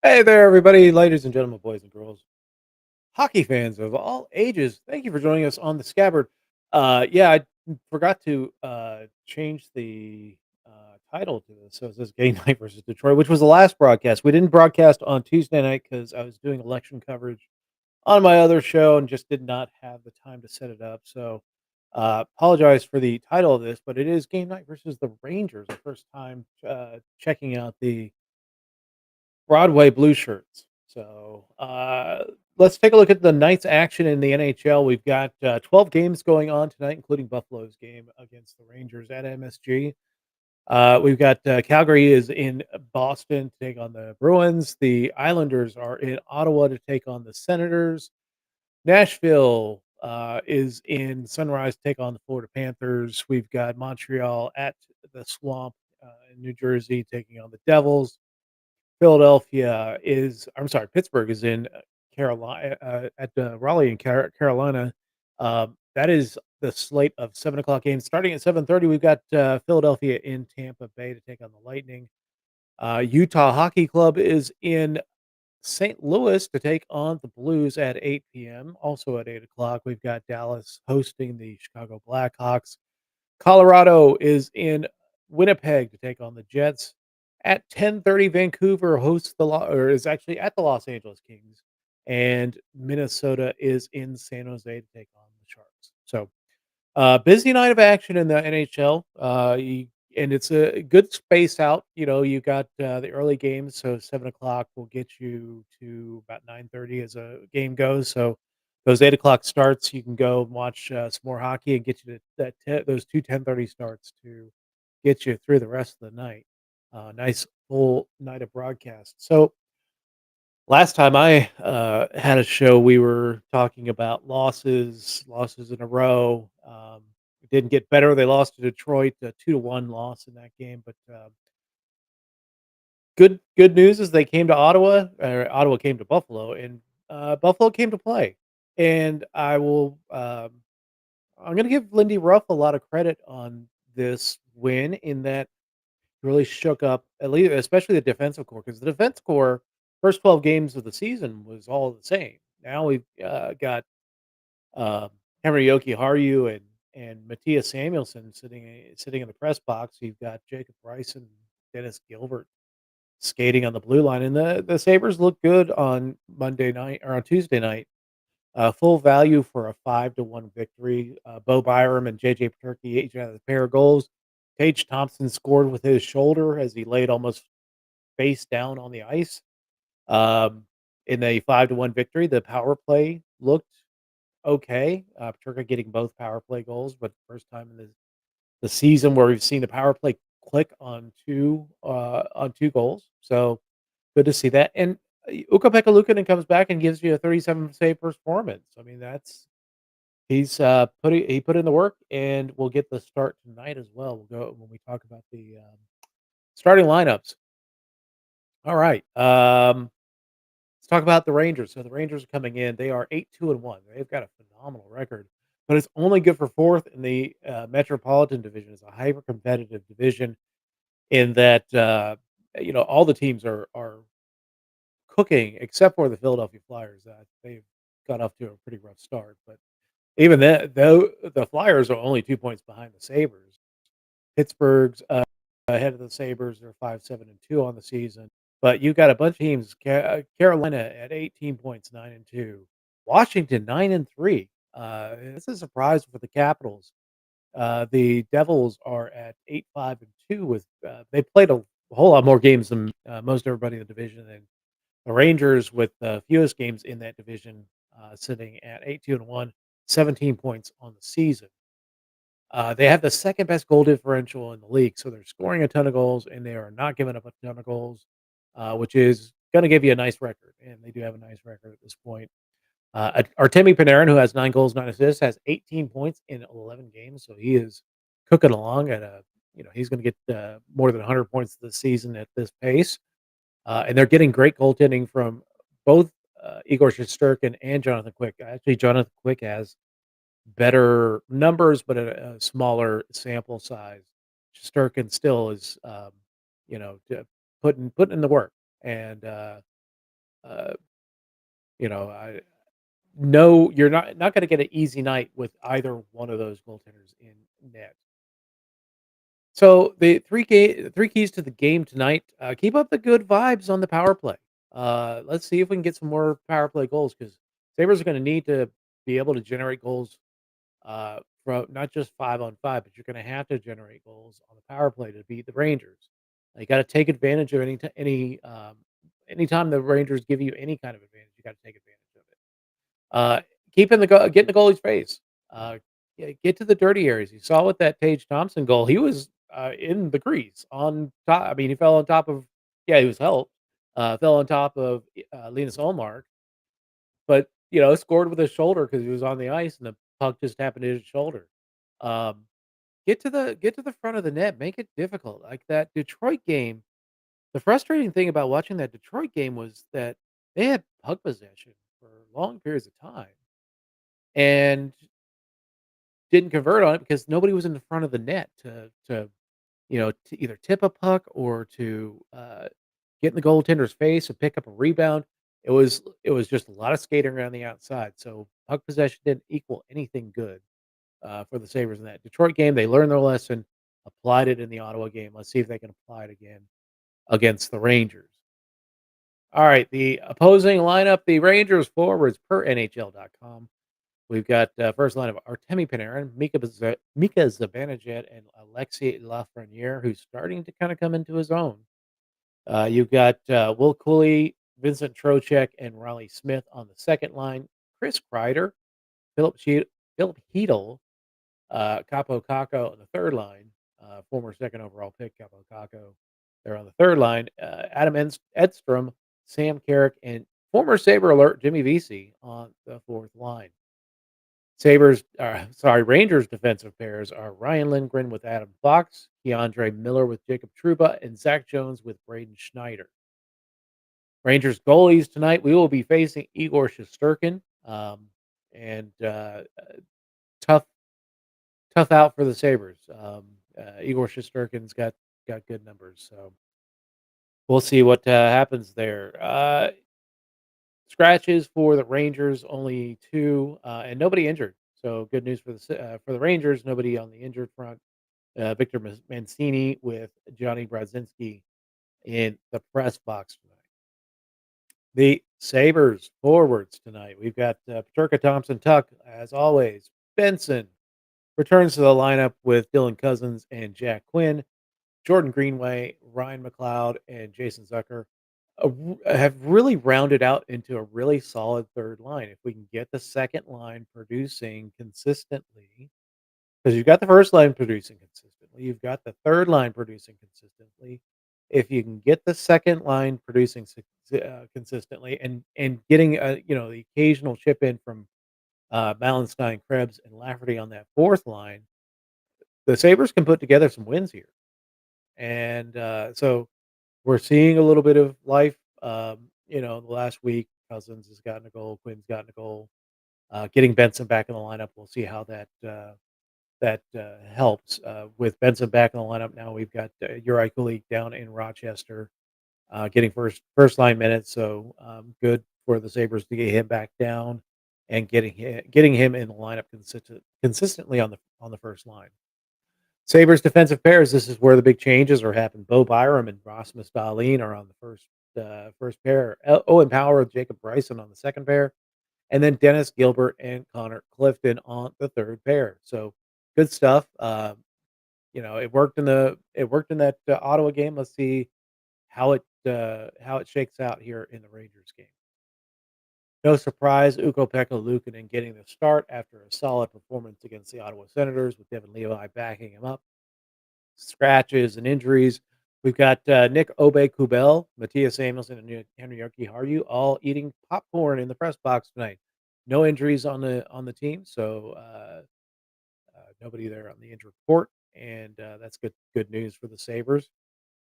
Hey there, everybody, ladies and gentlemen, boys and girls, hockey fans of all ages. Thank you for joining us on the Scabbard. I forgot to change the title to this. So it says Game Night versus Detroit, which was the last broadcast. We didn't broadcast on Tuesday night because I was doing election coverage on my other show and just did not have the time to set it up. So apologize for the title of this, but it is Game Night versus the Rangers. The first time checking out the Broadway blue shirts. So, let's take a look at the night's action in the NHL. We've got 12 games going on tonight, including Buffalo's game against the Rangers at MSG. We've got Calgary is in Boston to take on the Bruins. The Islanders are in Ottawa to take on the Senators. Nashville is in Sunrise to take on the Florida Panthers. We've got Montreal at the Swamp in New Jersey taking on the Devils. Pittsburgh is in Carolina at Raleigh in Carolina. That is the slate of 7 o'clock games. Starting at 7:30, we've got Philadelphia in Tampa Bay to take on the Lightning. Utah Hockey Club is in St. Louis to take on the Blues at 8 p.m. Also at 8 o'clock, we've got Dallas hosting the Chicago Blackhawks. Colorado is in Winnipeg to take on the Jets. At 10:30, Vancouver hosts or is actually at the Los Angeles Kings, and Minnesota is in San Jose to take on the Sharks. So, busy night of action in the NHL, and it's a good space out. You know, you got the early games, so 7 o'clock will get you to about 9:30 as a game goes. So those 8 o'clock starts, you can go and watch some more hockey and get you to those two 10:30 starts to get you through the rest of the night. Nice full night of broadcast. So last time I had a show, we were talking about losses in a row. It didn't get better. They lost to Detroit, a 2-1 loss in that game. But good news is they came to Ottawa, or Ottawa came to Buffalo, and Buffalo came to play. And I'm going to give Lindy Ruff a lot of credit on this win in that really shook up at least, especially the defensive core, because the defense core first 12 games of the season was all the same. Now we've got uh, Henry Yoki Haru and Matthias Samuelson sitting in the press box. You've got Jacob Rice and Dennis Gilbert skating on the blue line, and the Sabres look good on Monday night or on Tuesday night. Full value for a 5-1 victory. Bo Byram and JJ Peterka each had a pair of goals. Tage Thompson scored with his shoulder as he laid almost face down on the ice. In a 5-1 victory, the power play looked okay. Peterka getting both power play goals, but first time in the season where we've seen the power play click on two goals. So good to see that. And Ukko-Pekka Luukkonen comes back and gives you a 37 save performance. I mean, he put in the work, and we'll get the start tonight as well. We'll go when we talk about the starting lineups. All right. Let's talk about the Rangers. So the Rangers are coming in. They are 8-2-1. They've got a phenomenal record, but it's only good for fourth in the Metropolitan Division. It's a hyper competitive division in that all the teams are cooking except for the Philadelphia Flyers. They've got off to a pretty rough start, but even then, though, the Flyers are only 2 points behind the Sabres. Pittsburgh's ahead of the Sabres. They're 5-7-2 on the season. But you've got a bunch of teams. Carolina at 18 points, 9-2. Washington 9-3. This is a surprise for the Capitals. The Devils are at 8-5-2. With they played a whole lot more games than most everybody in the division, and the Rangers with the fewest games in that division, sitting at 8-2-1, 17 points on the season. They have the second best goal differential in the league, so they're scoring a ton of goals, and they are not giving up a ton of goals, which is going to give you a nice record, and they do have a nice record at this point. Artemi Panarin, who has 9 goals, 9 assists, has 18 points in 11 games, so he is cooking along at he's going to get more than 100 points this season at this pace. And they're getting great goaltending from both Igor Shesterkin and Jonathan Quick. Actually, Jonathan Quick has better numbers, but a smaller sample size. Shesterkin still is, putting in the work, and uh, I no, you're not gonna get an easy night with either one of those goaltenders in net. So the 3 keys to the game tonight, keep up the good vibes on the power play. Let's see if we can get some more power play goals because Sabres are gonna need to be able to generate goals, from not just 5 on 5, but you're gonna have to generate goals on the power play to beat the Rangers. You gotta take advantage of anytime the Rangers give you any kind of advantage, you gotta take advantage of it. Uh, get in the goalie's face. Get to the dirty areas. You saw with that Tage Thompson goal, he was, in the crease on top. I mean, he fell on top of he was helped, fell on top of, Linus Ullmark, but, scored with his shoulder because he was on the ice and the puck just happened to hit his shoulder. Um, get to the front of the net, make it difficult. Like that Detroit game, the frustrating thing about watching that Detroit game was that they had puck possession for long periods of time and didn't convert on it because nobody was in the front of the net to either tip a puck or to, get in the goaltender's face and pick up a rebound. It was just a lot of skating around the outside, so puck possession didn't equal anything good, for the Sabres in that Detroit game. They learned their lesson, applied it in the Ottawa game. Let's see if they can apply it again against the Rangers. All right, the opposing lineup, the Rangers forwards per NHL.com. We've got, first line of Artemi Panarin, Mika Zibanejad, and Alexei Lafreniere, who's starting to kinda come into his own. You've got, Will Cooley, Vincent Trocheck, and Riley Smith on the second line. Chris Kreider, Philip Chytil, Capo Caco on the third line, former second overall pick Capo Caco. They're on the third line. Adam Edstrom, Sam Carrick, and former Sabre alert Jimmy Vesey on the fourth line. Rangers defensive pairs are Ryan Lindgren with Adam Fox, Keandre Miller with Jacob Trouba, and Zach Jones with Braden Schneider. Rangers goalies tonight, we will be facing Igor Shesterkin, and tough tough out for the Sabres. Igor Shesterkin's got good numbers, so we'll see what happens there. Scratches for the Rangers, only 2, and nobody injured. So good news for the Rangers, nobody on the injured front. Victor Mancini with Johnny Brodzinski in the press box tonight. The Sabres forwards tonight. We've got Paterka Thompson Tuck, as always. Benson returns to the lineup with Dylan Cousins and Jack Quinn. Jordan Greenway, Ryan McLeod, and Jason Zucker have really rounded out into a really solid third line. If we can get the second line producing consistently, because you've got the first line producing consistently, you've got the third line producing consistently. If you can get the second line producing consistently and getting the occasional chip in from Ballenstein, Krebs, and Lafferty on that fourth line, the Sabres can put together some wins here. And so we're seeing a little bit of life. The last week, Cousins has gotten a goal, Quinn's gotten a goal. Getting Benson back in the lineup, we'll see how that helps. With Benson back in the lineup now, we've got Uri Kulik down in Rochester, getting first line minutes. So good for the Sabres to get him back down and getting him in the lineup consistently on the first line. Sabres defensive pairs, this is where the big changes are happening. Bo Byram and Rasmus Dahlin are on the first pair. Owen Power with Jacob Bryson on the second pair, and then Dennis Gilbert and Connor Clifton on the third pair. So good stuff. It worked in that Ottawa game. Let's see how it shakes out here in the Rangers game. No surprise, Ukko-Pekka Luukkonen getting the start after a solid performance against the Ottawa Senators with Devin Levi backing him up. Scratches and injuries. We've got Nick Aube-Kubel, Matthias Samuelsson, and Henry Jokiharju all eating popcorn in the press box tonight. No injuries on the team, so nobody there on the injury report, and that's good news for the Sabres.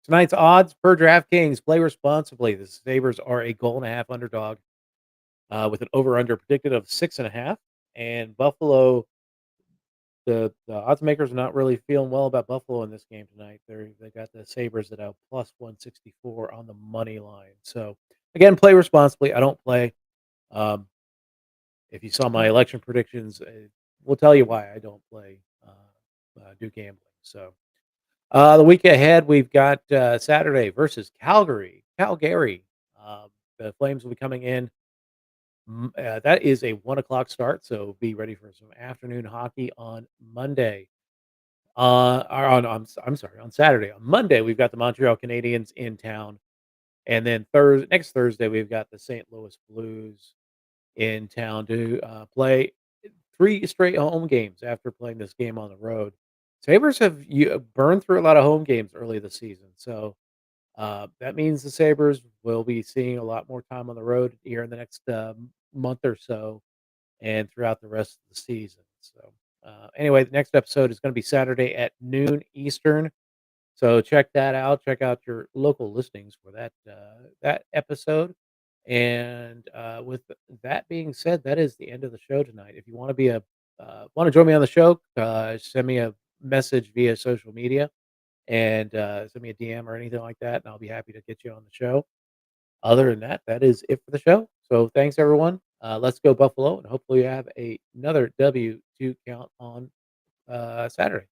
Tonight's odds per DraftKings. Play responsibly. The Sabres are a goal and a half underdog with an over/under predicted of 6.5, and Buffalo. The odds makers are not really feeling well about Buffalo in this game tonight. They got the Sabres at a plus 164 on the money line. So Again, play responsibly. I don't play. Um, if you saw my election predictions, we'll tell you why I don't play, do gambling. So, the week ahead, we've got Saturday versus Calgary. The Flames will be coming in. That is a 1 o'clock start, so be ready for some afternoon hockey on Monday. Or I'm sorry, on Saturday. On Monday, we've got the Montreal Canadiens in town, and then next Thursday, we've got the St. Louis Blues in town to play 3 straight home games after playing this game on the road. Sabres have burned through a lot of home games early this season, so that means the Sabres will be seeing a lot more time on the road here in the next month or so, and throughout the rest of the season. So, anyway, the next episode is going to be Saturday at noon Eastern. So check that out. Check out your local listings for that episode. And with that being said, that is the end of the show tonight. If you want to join me on the show, send me a message via social media and send me a DM or anything like that, and I'll be happy to get you on the show. Other than that, that is it for the show. So thanks everyone. Let's go Buffalo, and hopefully you have another W to count on Saturday.